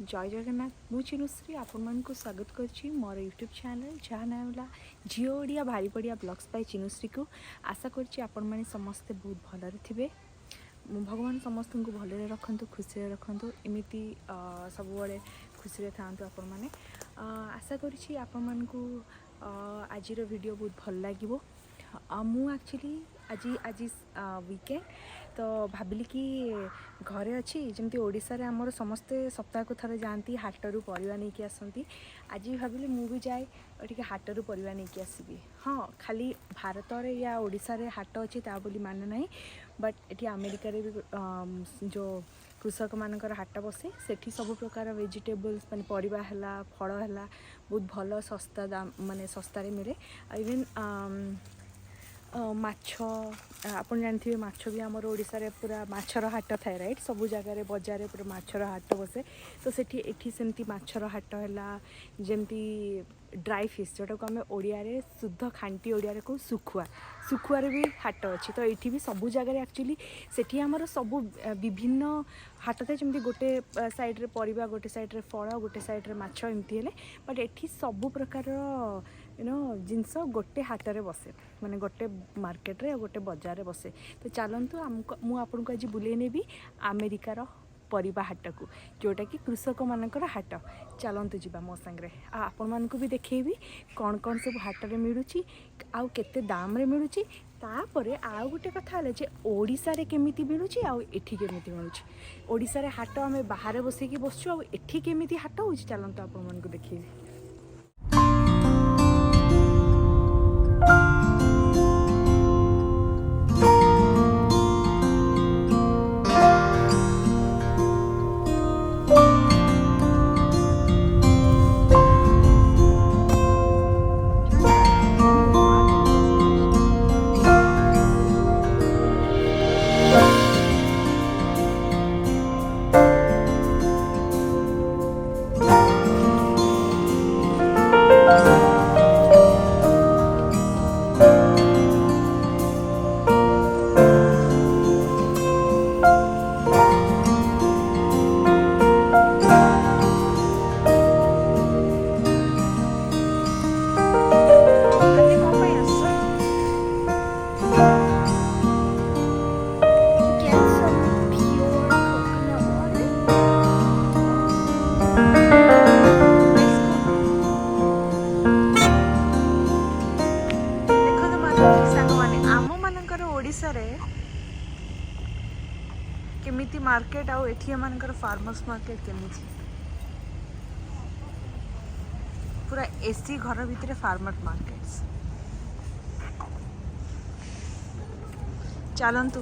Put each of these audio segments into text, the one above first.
जय जगन्नाथ मु चिनुश्री आपण को स्वागत करुच्ची मोर यूट्यूब चैनल जहाँ ना है झील ओडिया भारी पड़िया ब्लॉग्स पाई चिनुश्री को आशा करुच्ची आपण मैंने समस्ते बहुत भलरे थे भगवान समस्त को भलरे रखु खुशी रखु एमती सब खुशी था आपण मैंने आशा करुच्ची आपण मान को आज वीडियो बहुत भल लगे मु एक्चुअली आज आज वीकेंड तो भाविली कि घरे अच्छी जमती ओडिशा रे आमर समस्ते सप्ताह को थरे जाती हाटरू परिवा नहीं कि आसती आज भाविली मु भी जाए टे हाटरू परिवा नहीं कि आसबि हाँ खाली भारत रे या ओडिशा रे हाट अच्छी ता बोली माने नहीं बट ये अमेरिका रे भी जो कृषक मानकर हाट बसे सेठी सब प्रकार वेजिटेबल्स माने परिवा हला फल हला बहुत भल सस्ता दाम माने सस्तारे मिले इवेन माछ आपन जानथिबे माछ भी आमर ओडिशा रे पूरा माछर हाट थाए राइट सबु जगह बजार पूरा माछर हाट बसे तो सेठी एठी सेमती माछर हाट हैला जेमती ड्राई फिश जोटा को आम ओडिया रे शुद्ध खांटी ओडिया रे को सुखुआ रे भी हाट अच्छी तो ये भी सबु जगह एक्चुअली सेठी आमर सबु विभिन्न हाट थाए जमती गोटे साइड रे परिबा गोटे साइड रे फल गोटे साइड रे माछ एमती हेले बट एठी सबु प्रकार जिनस गोटे हाट रे बसे माने गोटे मार्केट रे गोटे बाजार रे बसे तो चलतु मु आपन को आज बुले नेबी अमेरिकार परिबा हाट को जोटा कि कृषक मानकर हाट चलतु जीवा मो संगे आपण मान को भी देखेबी कौन कौन सब हाट रे मिलुची आउ केते दाम रे मिलुची तापरे आउ गोटे कथा हले जे ओडिशा रे केमिति मिलुची आउ एठी केमिति मिलुची ओडिशा रे हाट आमे बाहर बसे की बसछु आउ एठी केमिति हाट होची चलतु आपण मान को देखेबी। केमिति मार्केट आउ एठी मानकर फार्मर्स मार्केट केमिति पूरा एसी घर भितर फार्मर मार्केट्स चलतु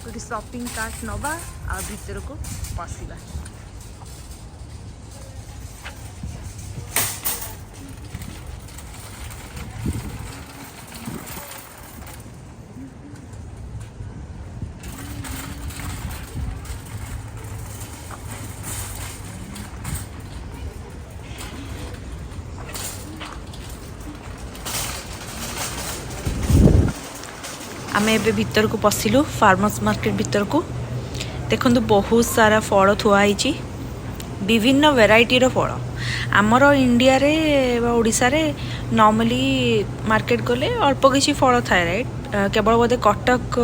गोटे शॉपिंग कार्ट नवा आ भीतर को पशिबा आमे एबे भीतर को पसिलु फार्मर्स मार्केट भीतर को देखो बहुत सारा फल थुआई विभिन्न वेराइटी रो फल आमर इंडिया रे ओडिशा रे नॉर्मली मार्केट गले अल्प किसी फल थाए राइट केवल बोधे कटक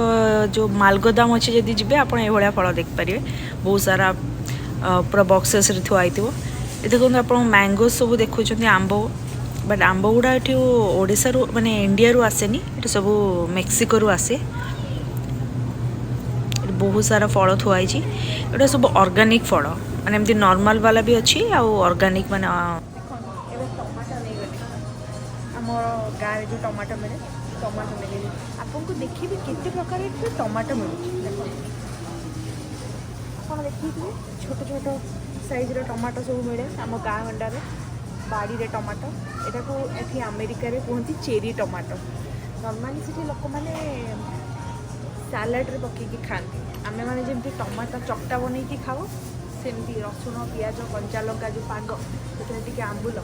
जो मालगोदाम अच्छे जदि जी आप ये फल देख पारे बहुत सारा पूरा बक्सेस रे थुआई देखो आप मैंगो सब देखुं आंब बट आंब गुड़ा ये ओडिशा रू माने इंडिया रू आसेनी ये सब मेक्सिको रू आसे बहुत सारा फल थुआई ये सब ऑर्गेनिक फल माने एमती नॉर्मल वाला भी अच्छी आ ऑर्गेनिक माने गाँव जो टमाटो मिले आपको देखिए केते प्रकार टमाटो मिले आप देखिए छोट छोट साइज रो टमाटो सब मिले आम गाँ गंडार बाड़ी रे टमाटो एटा को एठी अमेरिका रे कहती चेरी टमाटो नॉर्मली से लोक मैंने सैलड रे पकईकी खाती आमे मैंने जमी टमाटो चकटा बनईकी खाओ सेमती रसुण पियाज कंचा लंका जो पाग से आंबुल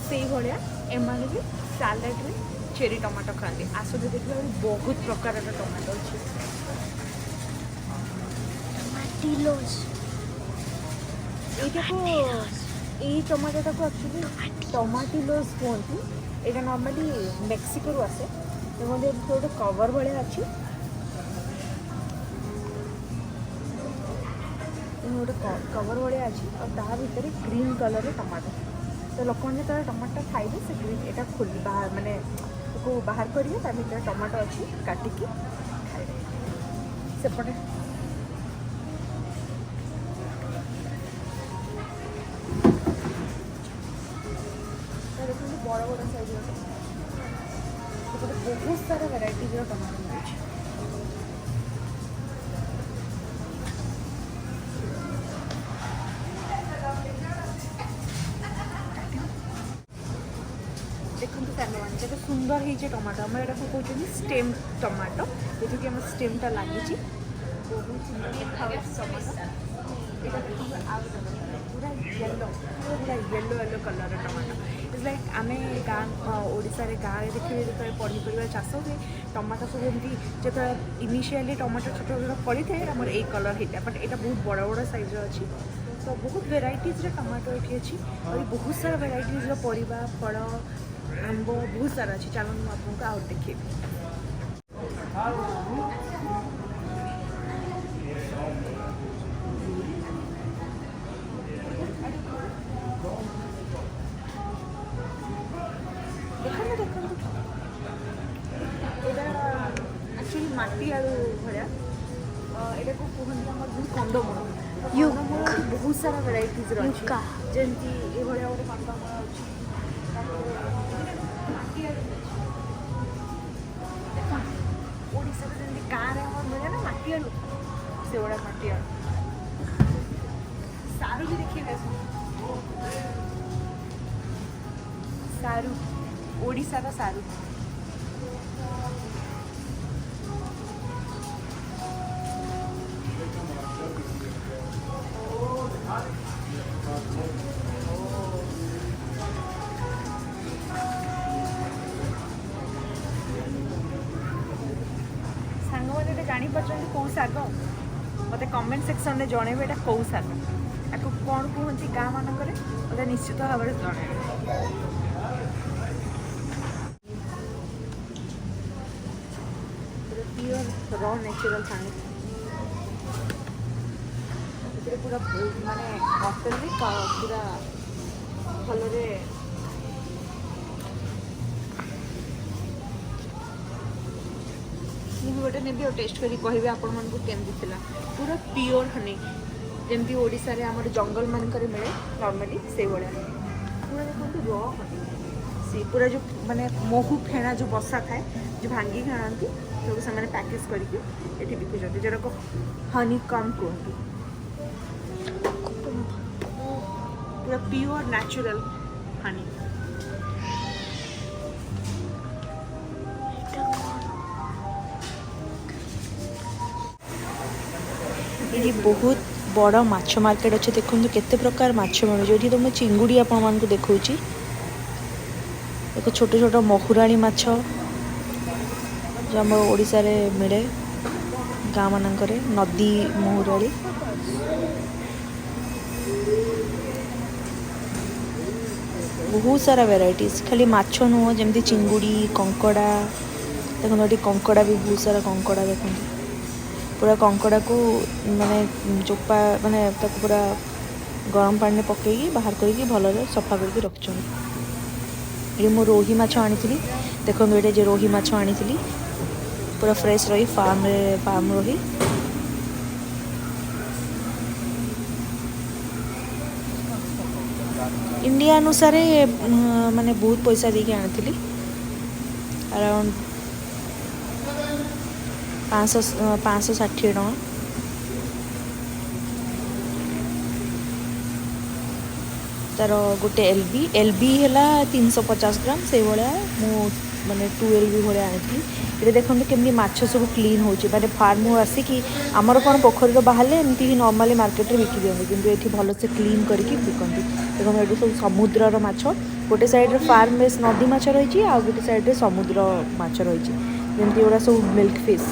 से भाया एमाने भी सैलड रे चेरी टमाटो खाती आसते देखला बहुत प्रकार टमाटो अच्छे टिलोज এইটা কো এই টমাটোটাকে আক্চুয়ালি টমাটিলোস କୁହନ୍ତି। ଏଇଟା ନର୍ମାଲି ମେକ୍ସିକୋରୁ ଆସେ। ଦେଖନ୍ତୁ ଏମିତି ଗୋଟେ କଭର ଭଳିଆ ଅଛି, ଗୋଟେ କଭର ଭଳିଆ ଅଛି ଆଉ ତା ଭିତରେ ଗ୍ରୀନ୍ କଲର୍ର ଟମାଟୋ। ତ ଲୋକମାନେ ଯେତେବେଳେ ଟମାଟୋ ଖାଇବେ ସେ ଗ୍ରୀନ୍ ଏଇଟା ଖୋଲି ବାହାର ମାନେ ତାକୁ ବାହାର କରିବେ, ତା ଭିତରେ ଟମାଟୋ ଅଛି କାଟିକି ଖାଇବେ। ସେପଟେ ଦେଖନ୍ତୁ ବଡ଼ ବଡ଼ ସାଇଜ୍ର ସେପଟେ ବହୁତ ସାରା ଭେରାଇଟିଜ୍ର ଟମାଟୋ ମିଳୁଛି। ଦେଖନ୍ତୁ ସାଙ୍ଗମାନେ କେତେ ସୁନ୍ଦର ହେଇଛି ଟମାଟୋ। ଆମର ଏଟାକୁ କହୁଛନ୍ତି ଷ୍ଟେମ୍ ଟମାଟୋ, ଯେହେତୁକି ଆମର ଷ୍ଟେମ୍ଟା ଲାଗିଛି। ବହୁତ ସୁନ୍ଦର ଦେଖାଯାଉଛି ଟମାଟୋ। ଏଇଟା ଦେଖନ୍ତୁ ଆଉ ପୁରା ୟେଲୋ ୟେଲୋ କଲର୍ର ଟମାଟୋ। ଇଟ୍ସ ଲାଇକ୍ ଆମେ ଗାଁ ଓଡ଼ିଶାରେ ଗାଁରେ ଦେଖିବେ ଯେତେବେଳେ ପନିପରିବା ଚାଷ ହୁଏ, ଟମାଟୋ ସବୁ ଏମିତି ଯେତେବେଳେ ଇନିସିଆଲି ଟମାଟୋ ଛୋଟ ଛୋଟ ଫଳିଥାଏ ଆମର ଏଇ କଲର୍ ହେଇଥାଏ, ବଟ୍ ଏଇଟା ବହୁତ ବଡ଼ ବଡ଼ ସାଇଜ୍ର ଅଛି। ତ ବହୁତ ଭେରାଇଟିଜ୍ର ଟମାଟୋ ଏଠି ଅଛି। ଆଉ ବହୁତ ସାରା ଭେରାଇଟିଜ୍ର ପରିବା ଫଳ ଆମ୍ବ ବହୁତ ସାରା ଅଛି। ଚାଲନ୍ତୁ ମୁଁ ଆପଣଙ୍କୁ ଆଉ ଦେଖେଇବି। ଦେଖନ୍ତୁ ଏଇଟା ଆକ୍ଚୁଆଲି ମାଟି ଆଳୁ ଭଳିଆ। ଏଇଟାକୁ କୁହନ୍ତି ଆମର ଯେଉଁ କନ୍ଦମୂଳ। କନ୍ଦମୂଳ ବହୁତ ସାରା ଭେରାଇଟିଜ୍ର ଅଛି, ଯେମିତି ଏଇଭଳିଆ ଗୋଟେ କନ୍ଦମୂଳ ଅଛି। ମାଟି ଆଳୁ ଦେଖନ୍ତୁ ଓଡ଼ିଶାରେ ଯେମିତି ଗାଁରେ ଆମର ମିଳେ ନା ମାଟି ଆଳୁ, ସେଭଳିଆ ମାଟି ଆଳୁ। ସାରୁ ବି ଦେଖିବେ, ସାରୁ ଓଡ଼ିଶାର ସାରୁ। ସାଙ୍ଗମାନେ ଏଇଟା ଜାଣିପାରୁଛନ୍ତି କେଉଁ ଶାଗ? ମୋତେ କମେଣ୍ଟ ସେକ୍ସନରେ ଜଣେଇବେ ଏଇଟା କେଉଁ ଶାଗ, ତାକୁ କ'ଣ କୁହନ୍ତି ଗାଁ ମାନଙ୍କରେ, ମୋତେ ନିଶ୍ଚିତ ଭାବରେ ଜଣେଇବେ। ପିଓର ର ନ୍ୟାଚୁରାଲ ପାଣି, ସେଥିରେ ପୁରା ମାନେ ବୋତଲରେ ପୁରା ଭଲରେ ମୁଁ ଗୋଟେ ନେବି ଆଉ ଟେଷ୍ଟ କରି କହିବି ଆପଣମାନଙ୍କୁ କେମିତି ଥିଲା। ପୁରା ପିଓର ହନି, ଯେମିତି ଓଡ଼ିଶାରେ ଆମର ଜଙ୍ଗଲମାନଙ୍କରେ ମିଳେ ନର୍ମାଲି ସେଇଭଳିଆ। ପୁରା ଦେଖନ୍ତୁ ର ହନି, ସେ ପୁରା ଯେଉଁ ମାନେ ମହୁ ଫେଣା ଯେଉଁ ବସା ଥାଏ, ଯେଉଁ ଭାଙ୍ଗିକି ଆଣନ୍ତି, ସବୁ ସେମାନେ ପ୍ୟାକେଜ୍ କରିକି ଏଠି ବିକୁଛନ୍ତି, ଯେଉଁଟାକୁ ହନି କମ୍ କୁହନ୍ତି। ପୁରା ପିଓର ନ୍ୟାଚୁରାଲ ହନି। ये बहुत बड़ माछ मार्केट अच्छे। देखो केते प्रकार माछ मिलूँ, ये तुम चिंगुड़ी आपण मानक देखा देखो छोट छोट महुराणी माछ जो आम ओडिशा रे मिले गाँ मानक नदी महुराणी। बहुत सारा वेराइटीज, खाली माछ नुह जमती चिंगुड़ी कंकड़ा। देखो ये कंकड़ा भी बहुत सारा कंकड़ा, देखो पूरा कंकड़ा को माने चोपा माने पूरा गरम पानी पकईकी बाहर करके भलरे सफा करके रखिछन। ये मो रोही माछ आनी, देखो ये जो रोही माछ आनी पूरा फ्रेश रही फार्म रोही। इंडिया अनुसार माने बहुत पैसा देके आनी, अराउंड 560 टका। तार गोटे एलबी है 350 ग्राम से भाया माने 2 एलबी भाया आनी। ये देखो केमती माछ सब क्लीन होची, माने फार्म आसिकी आमर कौन पोखरी बाहर एमती ही नॉर्मली मार्केट रे बिकी दिखती, किंतु ये भल से क्लीन करके बिकती। देखो ये सब समुद्रर माछ, गोटे साइड रे फार्म बेस नदी माछ रही, आ गोटे साइड रे समुद्र माछ रही, जमती गुड़ा सब मिल्क फिश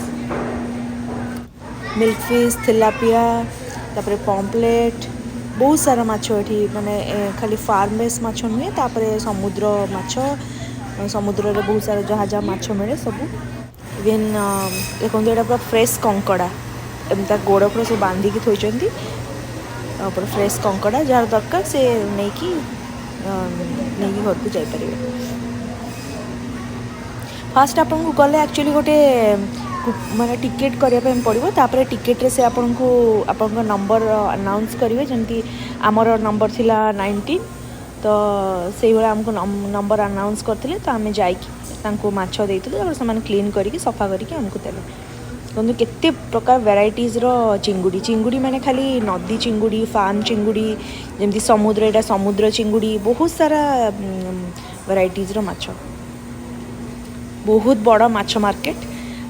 थिलापिया तापर पॉम्पलेट बहुत सारा माछ एठी माने खाली फार्म बेस माछ नुहे तापर समुद्र माछ समुद्र रे बहुत सारा जहाँ जहाँ माछ मिले सब इवेन देखो ये पूरा फ्रेश कंकड़ा एमता गोड़ पूरा सब बांधिकी थोइचंती पूरा फ्रेश कंकड़ा जार दरकार से नहीं कि घर को जापर फास्ट आपको गले एक्चुअली गोटे माने टिकेट करने पड़ो तापर टिकेट से आपन नंबर अनाउंस करेंगे जमी आमर नंबर थिला 19 तो से भाई आमको नंबर अनाउंस करते तो आम जाकि माछ देते से क्लीन करके सफा करके आमको देले देखो केते प्रकार वेराइटीज रो चिंगुड़ी चिंगुड़ी माने खाली नदी चिंगुड़ी फार्म चिंगुड़ी जमती समुद्र एटा समुद्र चिंगुड़ी बहुत सारा वेराइटीज रो माछ बहुत बड़ा माछ मार्केट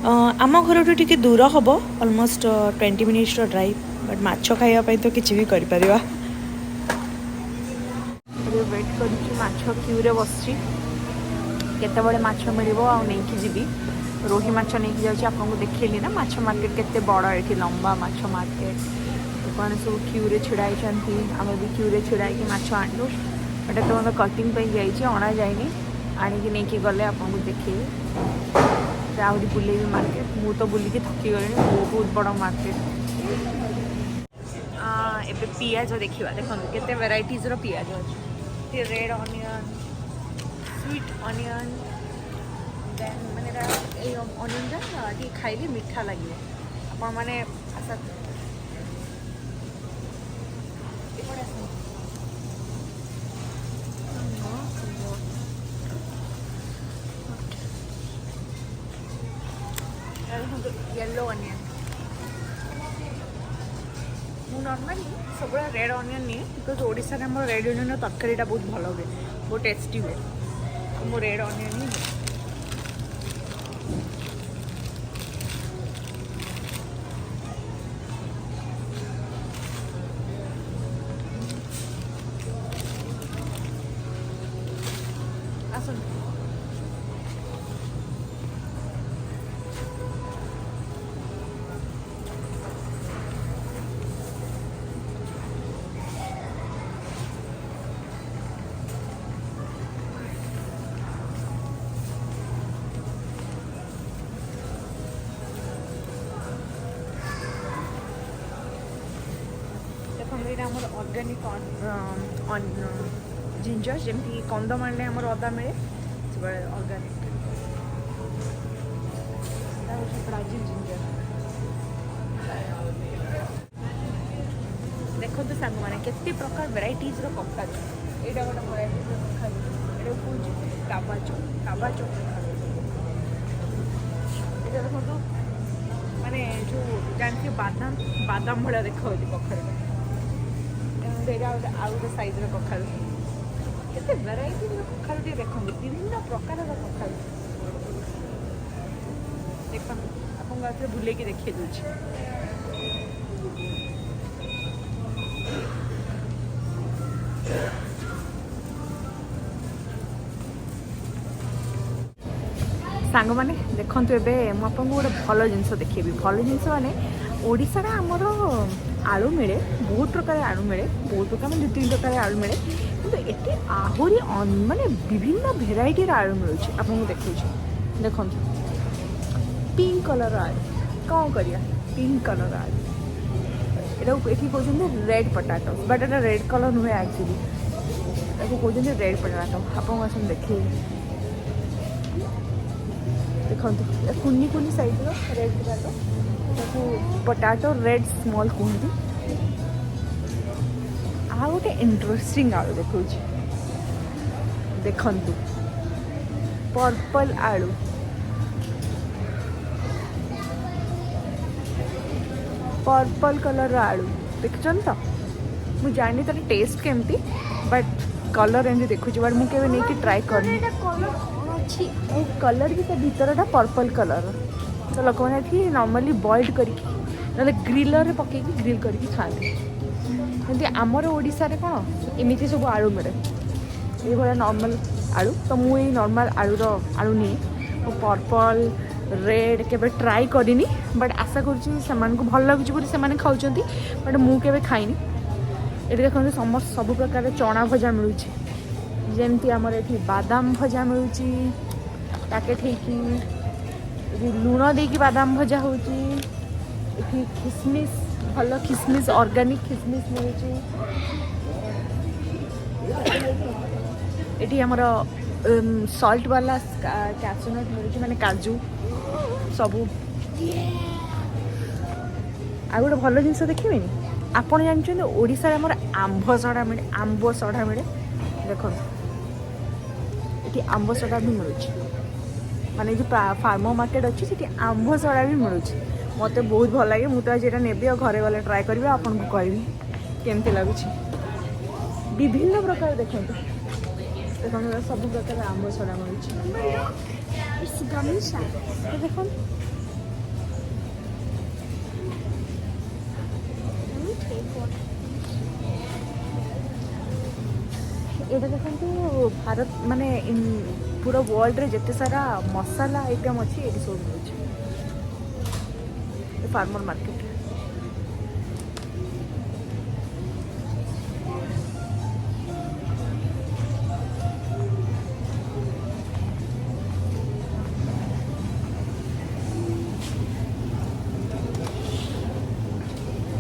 आम घर टी दूर हम ऑलमोस्ट 20 मिनिट्स ड्राइव बट माछ खाइबा तो किसी भी कर वेट कर क्यू रे बस केतबे माछ मिल नहीं जीवी रोही माछ नहीं जाऊँगी आपको देखली ना माछ मार्केट केते बड़ ये लंबा माछ मार्केट कौन सब क्यू रे छिड़ा आम भी क्यू रे छिड़ा माछ आणलु एटा तो मतलब कटिंग जाइए अणा जाए आणिकी नहीं गले आपको देखिए आहरी बुले मार्केट मु तो बुलिकी थकी गली बहुत बड़ मार्केट एबे पियाज देखा देखो केते वेराइटीज रो पियाज अच्छे red onion sweet onion then मैंने ऑनियन टी खाइले मीठा लगे आपण मैंने आशा येलो ऑनियन मु नॉर्मली सब रेड ऑनियन नहीं बिकज ओडिशा रे हमर रेड ऑनियन तरकारी बहुत भल हुए बहुत टेस्टी हुए तो मु रेड ऑनियन ही ऑर्गेनिक जिंजर जमी कंदमाल आमर अदा मिले सब ऑर्गेनिक ब्राजिल जिंजर देखो तो सांग मैंने केते प्रकार वेराइटीज रो कखारू एटा गोटे वेराइटीज रो कखारू एटा कौन काबाचो काबाचो एटा देखो माने जो जानते बादाम बादाम भला देखा कखारू आउ गोटे साइज कखारू केते वेराइटी कखारू टे देखो विभिन्न प्रकार कखारू देख आपको बुले देखिए दूसरी सांग मैंने देखु एवं मुझे गोटे भल जिनस देखेबी भल जिनस माने ओडिशा रे आमर आलू मिले बहुत प्रकार आलू मिले बहुत प्रकार मैं 2-3 प्रकार आलू मिले किंतु एटी आहरी माने विभिन्न भेराइटी आलू मिलूँ आपको देखो देखो पिंक कलर आलू कौन करिया पिंक कलर आलू ये कहते red potato but Etah red colour नुहे एक्चुअली कहते रेड पटाटो आपको आसन देखे देखो कुनी कुनी side red potato potato red small कहती आ गोटे इंटरेस्टिंग आलू देखो देखु पर्पल आलू पर्पल कलर आलू देखुन तो मुझे जानी तार टेस्ट केमती बट कलर एमती देखुची बट मुझे नहीं ट्राए करनी कलर भी भीतर पर्पल कलर तो लोक मैंने नॉर्मली बॉइल्ड करके ग्रिलर पकई ग्रिल करके खाते जमी आमर ओडिशा रे कौन एमती सब आलू मिले ये नॉर्मल आलू तो मुझे नॉर्मल आलू नहीं पर्पल रेड केबे ट्राई करिनी बट आशा करुँची से भल लगुच से खाऊँ बट मुझे खाइनी ये देखते समस्त सब प्रकार चना भजा मिलूँ जमती आमर ये बादाम भजा मिलूँ पैकेट होगी लुण देकी बादाम भजा हो खिसमिस भल खिसमिस ऑर्गेनिक खिसमिस मिलूँ ये आमर सॉल्ट वाला कैशनट मिलूँ माने काजू सबू आ गोटे भल जिन देखिए आपड़ जानते ओडिशा आमर आंब सड़ा मिले आंब सड़ा मिले देख ये आंब सड़ा भी मिलूँ माने जो फार्मर मार्केट अच्छी से आंब सड़ा भी मिलूँ मत बहुत भल लगे मुझे आज यहाँ नेबी और घरे गले ट्राए करी आपको कहबी केमती लगुच विभिन्न प्रकार देखते देखो सब प्रकार आंब सड़ा मिलूँ देख ये देखो भारत माने पूरा वर्ल्ड रे जिते सारा मसाला आइटम अच्छी ये सब मिलूँ फार्मर मार्केट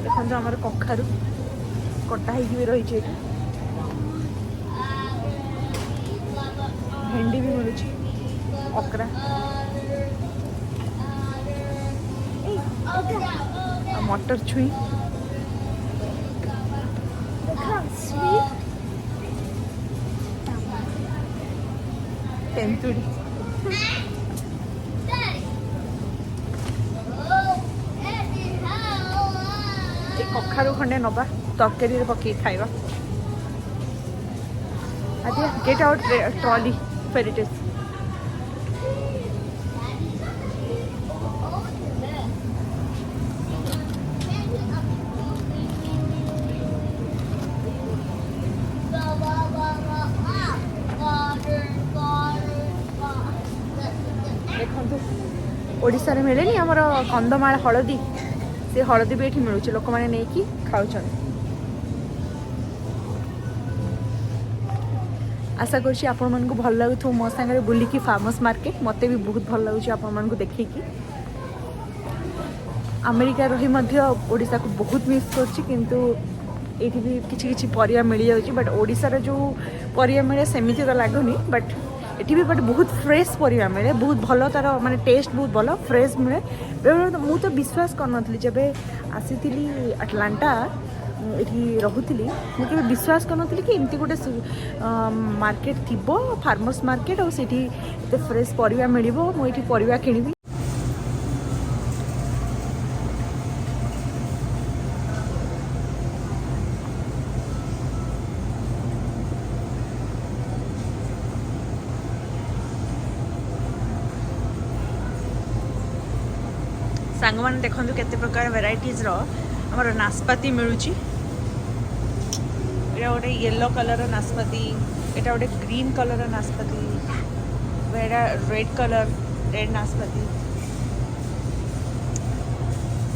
देखो आमर कखारू कटा भी रही भेंडी भी मिलूँ अकरा मटर छुई तेंतुड़ी कखारू खंडे नबा तरकारी पकई खाइबा आदि गेट आउट ट्रॉली फेरिटेज देखो ओडिशा रे मिले नी हमर कंदमाल हलदी से हलदी भी ये मिलूँ लोक मैंने नहीं कि खाऊ आशा करुँची आपण मन को भल लगुथ मो सागर बुलिकी फार्मर्स मार्केट मत भी बहुत भल लगुच आपण मन को देखिकी अमेरिका रही ओडिशा को बहुत मिस करछु ये भी किछि किछि परिया मिल जाउची बट ओडिशा जो परिया मिले सेमिति तो लागुनी बट ये भी बट बहुत फ्रेश परिया मिले बहुत भल तार माने टेस्ट बहुत भल फ्रेश मिले मु तो विश्वास करनी जब आसी अटलांटा ये रोली मुझे विश्वास करनी कि एमती गोटे मार्केट थी फार्मर्स मार्केट और सीठी फ्रेश परिया मिल मुझे परिया किणी सांग मैंने देखो केते प्रकार वेराइटीज आमर नाशपाती मिलूँ ये गोटे येलो कलर नाशपाती एटा गोटे ग्रीन कलर नाशपाती एटा रेड कलर रेड नाशपाती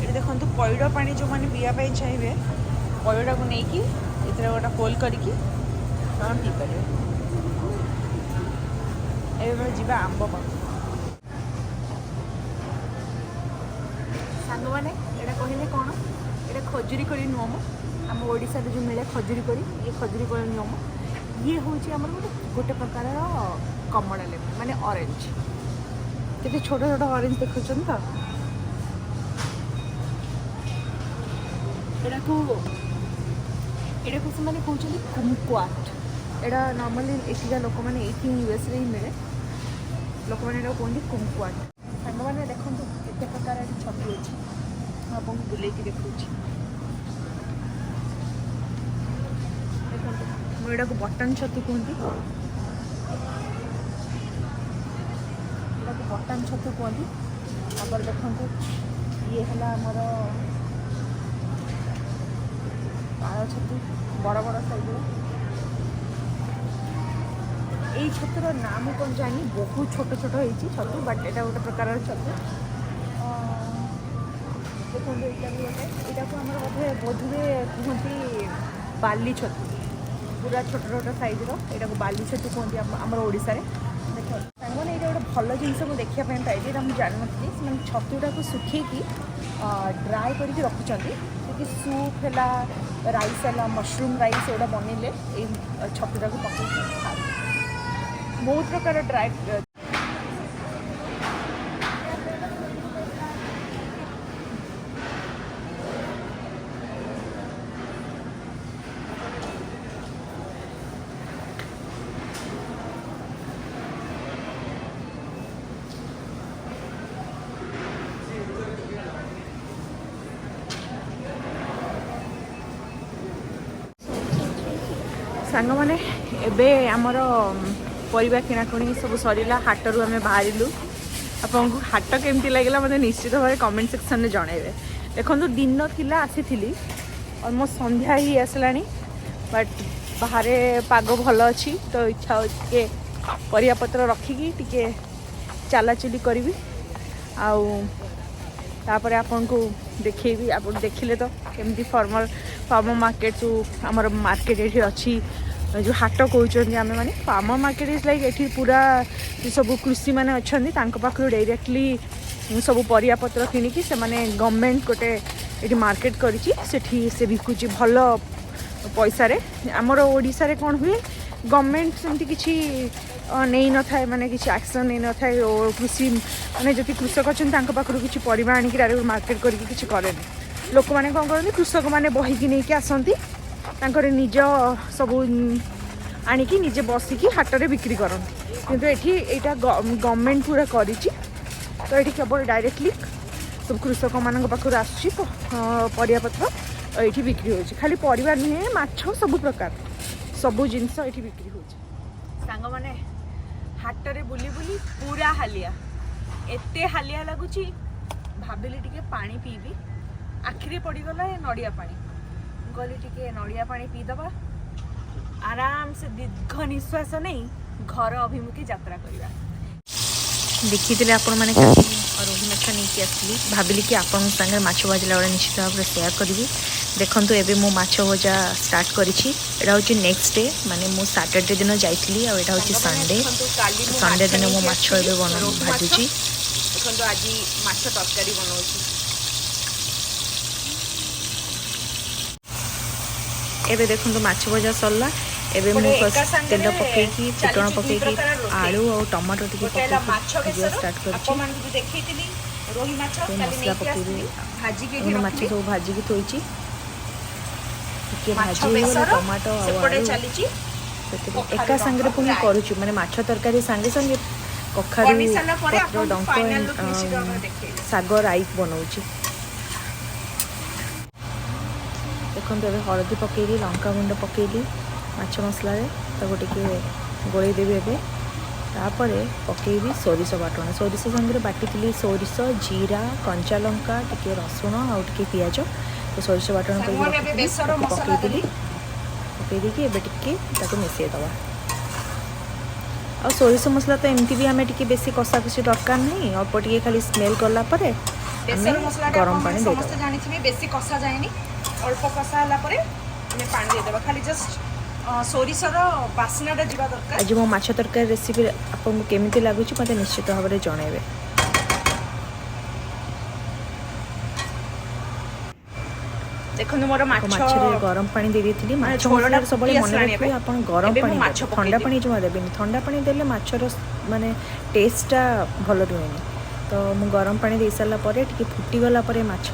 ये देखो पैड़ पानी जो मैंने पीवाई चाहिए पैड़ा को लेकिन ये गोटे होल करके पी पारे ए जी आंब पाख सांग मैंने यहाँ कहले कौन ये खजुरी कोली नुम आम ओडिशा जो मिले खजुरी कोली ये खजुरी कोली नुम ये हूँ गोटे प्रकार कमला लेबू माने ऑरेंज केते छोट छोट ऑरेंज देखुं तो यहाँ से मैंने कहते कुमक्वाट एटा नॉर्मली एठिका लोक मैंने ये यूएस रे ही मिले लोक मैंने कहते कुमक्वाट सांग मैंने देखो केते प्रकार छतु अच्छी आपको बुले देखा देखो मुझे बटन छतु कहती बटन छतु कहती तापर देखो ये है आमर पाଳ छतु बड़ बड़ साइज ये छतुर नाम कौन जानी बहुत छोट छोट होती छतु बट एटा गोटे प्रकार छतु देखो यहाँ भी गोटे यहाँ को आम बोधे कहते बाली छतु पूरा छोट छोट सैज्र यहाँ को बाली छतु कहते आम ओडिशा रे देख मैंने ये गोटे भल जिनस मुझे देखापी पाइली यहाँ मुझे जानी से छतुटा को सुखी ड्राए करके रखुच्च सूप है राइस है मशरूम राइस एगुड़ा बनइले छतुटा को पकड़ बहुत प्रकार ड्राए सांग मैंने एबे आमर परिवा किणाकुणी सब सरला हाटरू आम बाहर आपको हाट केमती लगे मतलब निश्चित भाव कमेंट सेक्शन में जनइबे देखो दिन थिला आसी अलमोस्ट संध्या ही आसला बट बाहर पाग भल अच्छी तो इच्छा हो परिया पत्र रखिकी टिके चलाचुली करी आपर आपन को देखेबी आप देखिले तो केमती फार्मर मार्केट जो आमर मार्केट ये अच्छी जो हाट कहते आम मैंने फार्मर मार्केट इज लाइक ये पूरा सब कृषि मैंने अच्छा पाखु डायरेक्टली सब परिया पत्र किणिकी से माने गवर्नमेंट गोटे ये मार्केट करी से बिकुची भल पैसा रे आमर ओडिशा रे कौन हुए गवर्नमेंट सेमती किसी नहीं न थाए माने किसी एक्शन नहीं न थाए कृषि माने जति कृषक अच्छा पाखु किसी परिवा आनिक डायरेक्ट मार्केट करके किसी करे लोक मैंने कौन करते कृषक मैंने बहिकी नहीं आसती निज सब आणिकी निजे बसिकी हाट में बिक्री करती किंतु एटा गवर्नमेंट पूरा करी तो ये केवल डायरेक्टली सब कृषक मान पाखु आसपत्र ये बिक्री हो खाली परिवार नुहे माछ सब प्रकार सबू जिनस ये बिक्री हो सांग मैंने हाट रे बुली बुली पूरा हालिया एते हालिया लगुच भाविली टिके पानी पीबी आखिरे पड़गला नड़िया पानी कहली टिके नड़िया पानी पीदबा आराम से दीर्घ निश्वास नहीं घर अभिमुखी यात्रा करवा देखी आपण मैंने रोही माछ नहीं आसली भाविली कि आपण सागर माछ भाजला बेले निश्चित भाव में सेयार करी देखूँ एवं मो माछ भजा स्टार्ट करी नेक्स्ट डे माने मु सैटरडे दिन जाइली आटा हूँ संडे संडे दिन मो माछ भाजुची देखो आज माछ तरकारी बनाऊँ एबे देखो माछ भजा सरला एबे मु तेल पकईकी फुटण पकईकी आलू और टमाटो टिके स्टार्ट कर मसला पकईबी माछ सब भाजिकी थोड़ी भाजी टमाटो एका सांगे पुणी करुचु माने माछ तरकारी सांगे सांगे कखारू पत्र डंक साग राइक बनाऊँ देखो ये हलदी पकईली लंका गुंड पकईली माछ मसला टिके गोलई देवी एवं तापर पकईबी सोरिष बाटण सोरिष संगे बाटी सोरिष जीरा कंचा लंका टिके रसुण आउ टिके पियाज तो सोरिष बाटण पकईदी पकईदी टिके मिसईदबा आ सोरिष मसला तो एमती भी आम टे बेसी कषा कषि दरकार नहीं अल्प टे खाली स्मेल गलापर गरम पानी जानी बेसी कषा जाए अल्प कषा पानी देदेबा खाली जस्ट सोरिषर बास्नाटा जावा दरकार आज मो माछ तरकारी रेसिपी आपको केमिति लागुची मते निश्चित भाव में जणाइबे देखो मोर माछ रे गरम पानी दे देथिली माछ मसला सब मन रखिबे आपण गरम पानी ठंडा पानी जमा देबेनी ठंडा पानी देले माछर माने टेस्टटा भल रुहेनी तो मु गरम पानी दे सारला परे टिके फुटी गला परे माछ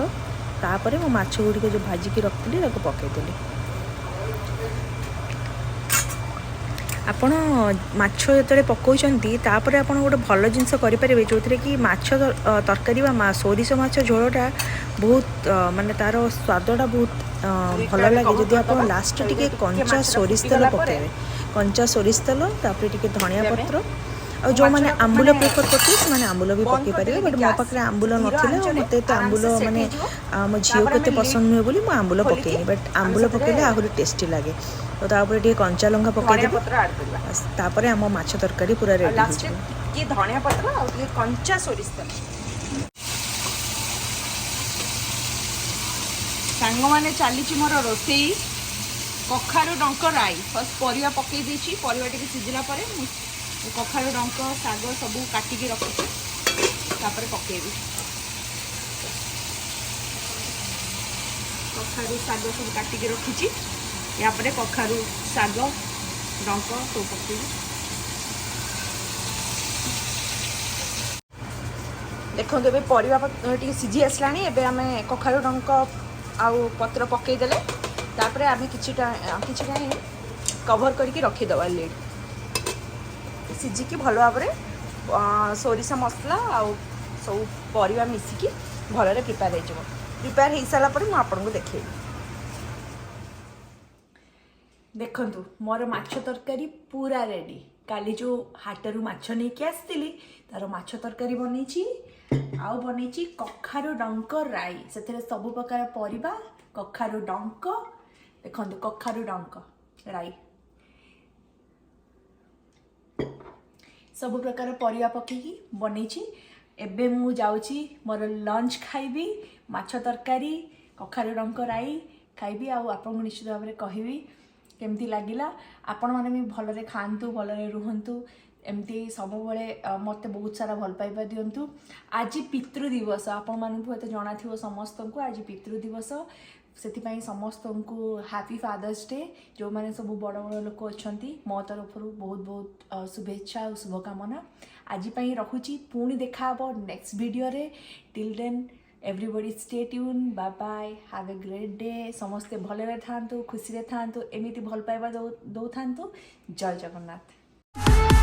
तापरे मो माछ गुडी जो भाजिकी रखथिली ताको पकेइदेली आपण माछ जो पकाउछंती तापर आपण गोटे भल जिनस करें जो कि माछ तरकारी सोरिष माछ झोलटा बहुत माने तार स्वादटा बहुत भल लगे जदि आप लास्ट टिके कंचा सोरिष तेल पकेबे कंचा सोरिष तेल तापर टिके धनिया पत्र और जो मैंने आंबुल प्रिफर करते मैंने आंबुल भी पकई पारे बट मो पाखे आंबुल नाला मत आंबुल माने मो झील को पसंद नुहे बोली आंबुल पकईनी बट आंबुल पकईले आहरी टेस्टी लगे तो तापर टे कंचा लंका पकाई धनिया पत्र ऐड करबा तापर हम माछ तरकारी पूरा रेडी लास्ट के धनिया पत्र और ये कंचा सोरिष तेल सांग माने चली मोर रोसई कखारु डंक राई फर्स्ट परिवा पकई देछि परिवा टिके सिझला परे कखारु डंक साग सब काटिकी रखी तापर पकेबी कखारु साग सब काटिकी रखी या परे कखारु साग डंक सब पकेबी देखो ए परिवा टिके सिझी आसलानी एबे आमे कखारु डंक आउ पत्र पकई देले तापरे आमे किछि टाइम कवर करके रखीदबा लिड सिझिकी भल भाव में सोरिष मसला आउ सब परिवा मिसिकी भलरे प्रिपेयर हो प्रिपेयर हो सारा पर आपको देखेबी देखंतु मोर माछ तरकारी पूरा रेडी काली जो हाटरू माछ नहीं कि आसती तार माछ तरकारी बनई आउ बनई कखारु डंक राई से सब प्रकार परिबा कखारु डंक देखंतु कखारु डंक राई सब प्रकार परिया पकेकी बनई एबे मु जाउची मोर लंच खाइबी माछ तरकारी कखारु डंक राई खाइबी आउ आपन निश्चित भाव में कहबी केमती लगिला आपण माने भी भलरे खांतु भलरे रुहंतु एमती सब बळे मते बहुत सारा भल पाइबा दियंतु आज पितृ दिवस आपण मानकु हेते जणा थिवो समस्त को आज पितृ दिवस से समस्त को हैप्पी फादर्स डे जो मैंने सब बड़ बड़ लोक अच्छा मो तरफ बहुत बहुत शुभेच्छा और शुभकामना आज रखुची पुणी देखा नेक्स्ट वीडियो रे till then everybody stay tune bye bye have a great day समस्ते भले था खुशी था एमती भल पाइबा दौ था जय जगन्नाथ।